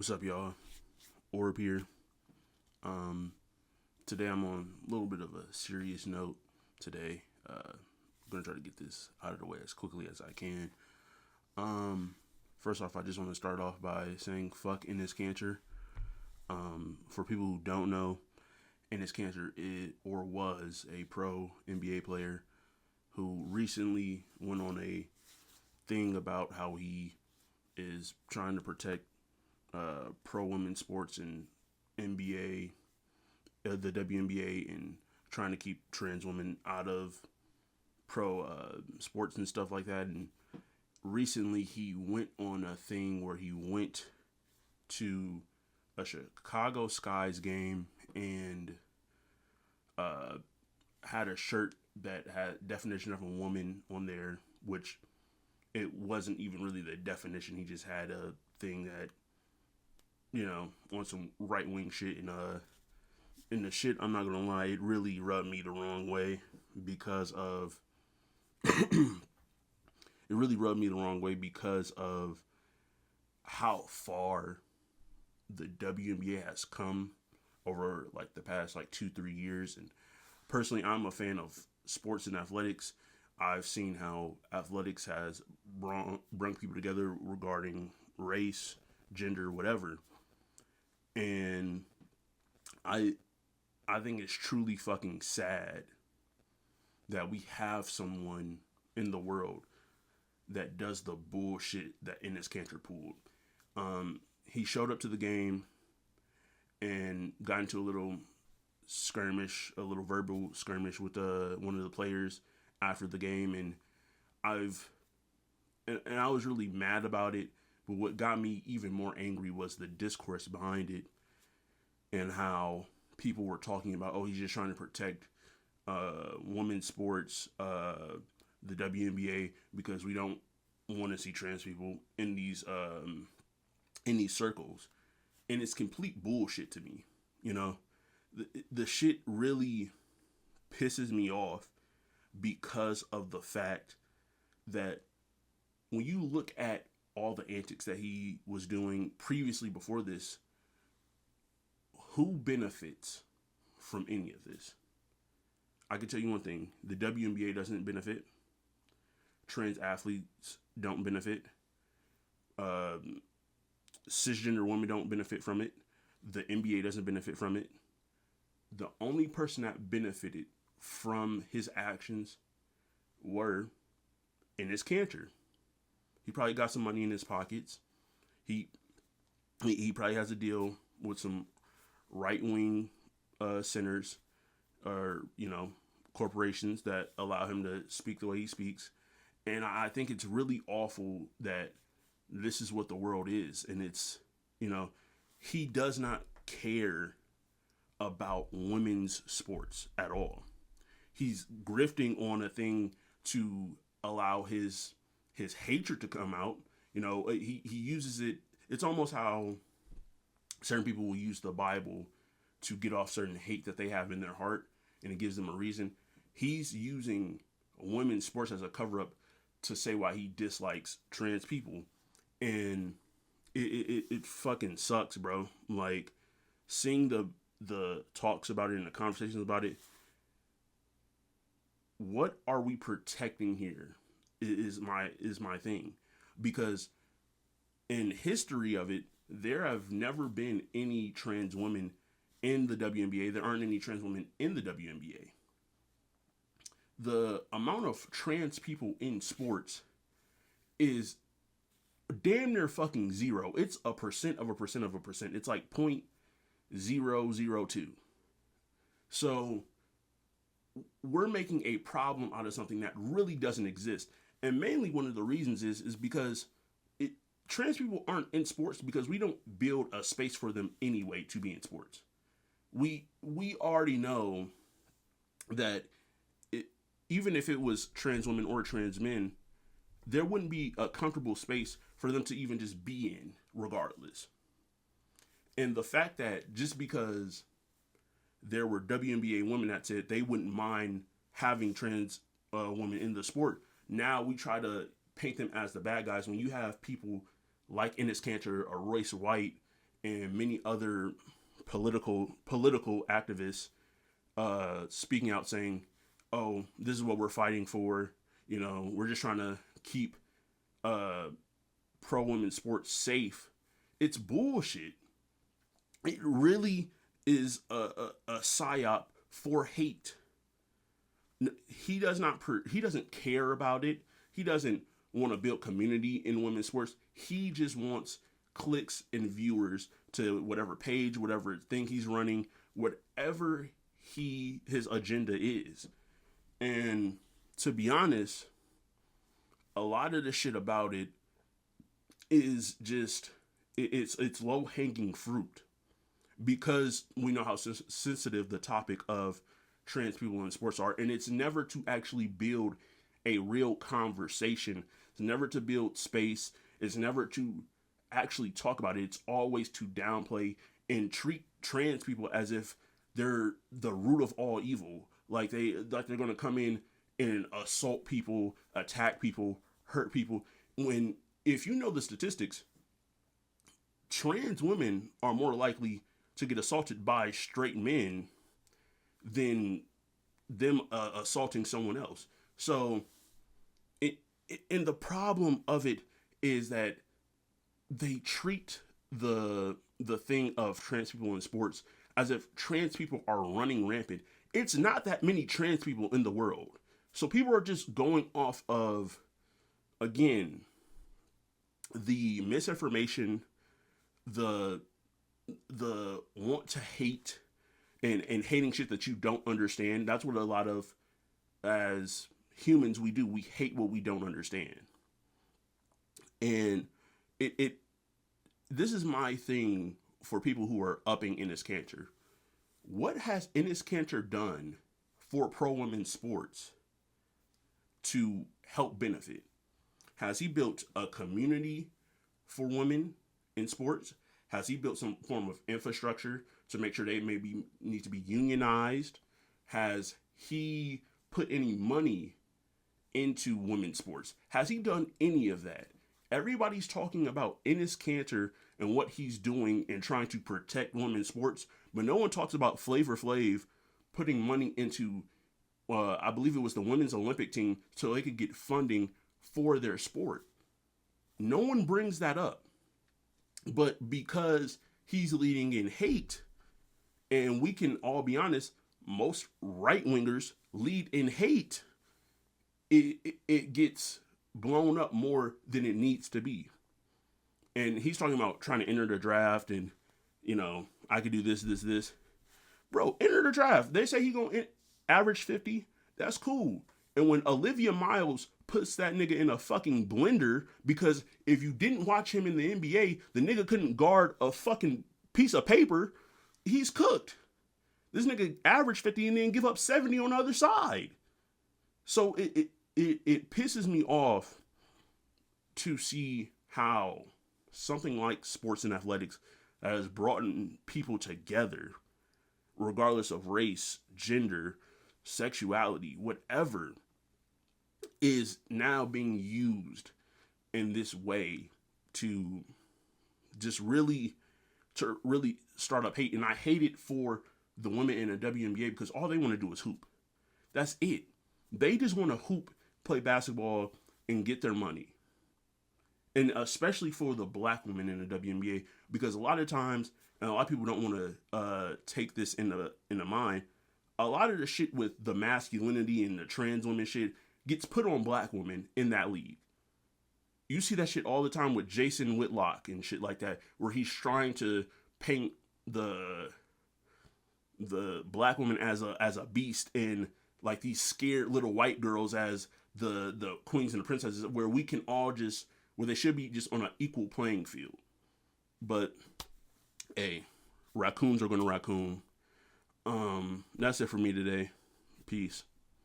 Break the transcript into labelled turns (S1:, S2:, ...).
S1: What's up, y'all? Orb here. Um, Today I'm on a little bit of a serious note. Today, I'm gonna try to get this out of the way as quickly as I can. First off, I just want to start off by saying fuck Ennis Cancer. For people who don't know, Ennis Cancer is or was a pro NBA player who recently went on a thing about how he is trying to protect pro women's sports and NBA, the WNBA, and trying to keep trans women out of pro sports and stuff like that. And recently, he went on a thing where he went to a Chicago Skies game and uh, had a shirt that had definition of a woman on there, which it wasn't even really the definition. He just had a thing that on some right wing shit, and the shit, I'm not gonna lie, it really rubbed me the wrong way because of it really rubbed me the wrong way because of how far the WNBA has come over like the past like 2-3 years. And personally, I'm a fan of sports and athletics. I've seen how athletics has brought people together regarding race, gender, whatever. And I I think it's truly fucking sad that we have someone in the world that does the bullshit that Enes Kanter pulled. He showed up to the game and got into a little skirmish, a little verbal skirmish with one of the players after the game, and I've and I was really mad about it. But what got me even more angry was the discourse behind it and how people were talking about, oh, he's just trying to protect women's sports, the WNBA, because we don't want to see trans people in these circles, and it's complete bullshit to me. You know, the shit really pisses me off because of the fact that when you look at all the antics that he was doing previously before this, who benefits from any of this? I can tell you one thing: the WNBA doesn't benefit. Trans athletes don't benefit. Cisgender women don't benefit from it. The NBA doesn't benefit from it. The only person that benefited from his actions were Enes Kanter. He probably got some money in his pockets. He he probably has a deal with some right wing centers or corporations that allow him to speak the way he speaks. And I think it's really awful that this is what the world is, and it's he does not care about women's sports at all. He's grifting on a thing to allow his hatred to come out. He uses it. It's almost how certain people will use the Bible to get off certain hate that they have in their heart, and it gives them a reason. He's using women's sports as a cover up to say why he dislikes trans people, and it fucking sucks, bro. Like, seeing the talks about it and the conversations about it. What are we protecting here? Is my thing, because in history of it, there have never been any trans women in the WNBA. There aren't any trans women in the WNBA. The amount of trans people in sports is damn near fucking zero. It's a percent of a percent of a percent. It's like 0.002. So we're making a problem out of something that really doesn't exist. And mainly one of the reasons is because trans people aren't in sports because we don't build a space for them anyway to be in sports. We already know that even if it was trans women or trans men, there wouldn't be a comfortable space for them to even just be in regardless. And the fact that just because there were WNBA women that said they wouldn't mind having trans women in the sport, now we try to paint them as the bad guys when you have people like Enes Kanter or Royce White and many other political activists speaking out saying, "Oh, this is what we're fighting for. You know, we're just trying to keep pro women's sports safe." It's bullshit. It really is a psyop for hate. He doesn't care about it. He doesn't want to build community in women's sports. He just wants clicks and viewers to whatever page, whatever thing he's running, whatever his agenda is. And to be honest, a lot of the shit about it is just it's low hanging fruit, because we know how sensitive the topic of trans people in sports are, and it's never to actually build a real conversation. It's never to build space. It's never to actually talk about it. It's always to downplay and treat trans people as if they're the root of all evil. Like they're going to come in and assault people, attack people, hurt people. When, if you know the statistics, trans women are more likely to get assaulted by straight men than them assaulting someone else. So, and the problem of it is that they treat the thing of trans people in sports as if trans people are running rampant. It's not that many trans people in the world. So people are just going off of, again, the misinformation, the want to hate, and hating shit that you don't understand. That's what a lot of, as humans, we do. We hate what we don't understand. And this is my thing for people who are upping Enes Kanter. What has Enes Kanter done for pro women's sports to help benefit? Has he built a community for women in sports? Has he built some form of infrastructure to make sure they maybe need to be unionized? Has he put any money into women's sports? Has he done any of that? Everybody's talking about Enes Kanter and what he's doing and trying to protect women's sports, but no one talks about Flavor Flav putting money into, I believe it was the women's Olympic team, so they could get funding for their sport. No one brings that up. But because he's leading in hate, and we can all be honest, most right-wingers lead in hate, it gets blown up more than it needs to be. And he's talking about trying to enter the draft and, you know, I could do this. Bro, enter the draft. They say he gonna average 50. That's cool. And when Olivia Miles puts that nigga in a fucking blender, because if you didn't watch him in the NBA, the nigga couldn't guard a fucking piece of paper, he's cooked. This nigga averaged 50 and then give up 70 on the other side. So it pisses me off to see how something like sports and athletics that has brought people together, regardless of race, gender, sexuality, whatever, is now being used in this way to really start up hate. And I hate it for the women in the WNBA, because all they want to do is hoop. That's it. They just want to hoop, play basketball, and get their money. And especially for the black women in the WNBA, because a lot of times, and a lot of people don't want to take this in the mind, a lot of the shit with the masculinity and the trans women shit gets put on black women in that league. You see that shit all the time with Jason Whitlock and shit like that, where he's trying to paint the black woman as a beast, and like these scared little white girls as the queens and the princesses, where we can all just, where they should be just on an equal playing field. But hey, raccoons are going to raccoon. That's it for me today. Peace.